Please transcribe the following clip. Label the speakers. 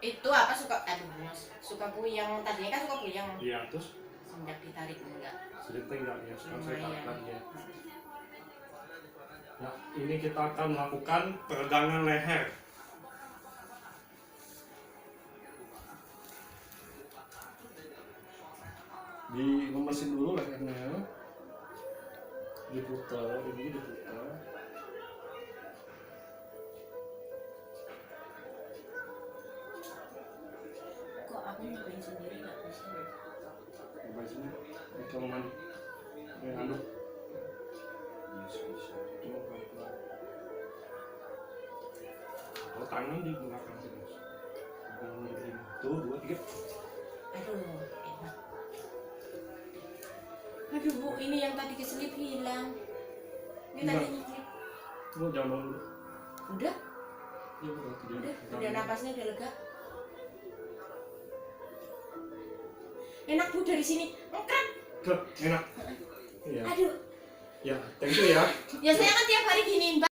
Speaker 1: Itu apa suka, aduh mas, suka puyeng, tadinya kan suka puyeng.
Speaker 2: Iya, terus
Speaker 1: Semenjak ditarik enggak.
Speaker 2: sedikit enggak ya, sekarang saya
Speaker 1: Lumayan.
Speaker 2: tahan ya. Nah, ini kita akan melakukan peregangan leher. Dilemesin dulu lehernya, diputar, ini diputar.
Speaker 1: Kok aku nyobain sendiri nggak bisa?
Speaker 2: Coba sini, ini kalau mandi, ini aduk. Cuma pelan-pelan. Kalau tangan di belakang sini, tuh 2, 3.
Speaker 1: Aduh, enak. Aduh bu, ini yang tadi keselip hilang. Ini
Speaker 2: Enggak.
Speaker 1: tadi nyelip.
Speaker 2: Coba jangan dulu.
Speaker 1: Udah,
Speaker 2: Ya udah, tidak.
Speaker 1: udah napasnya udah lega. Enak bu dari sini. Engkat.
Speaker 2: Enak. Iya.
Speaker 1: Aduh.
Speaker 2: Ya, thank you ya.
Speaker 1: Ya saya kan tiap hari giniin.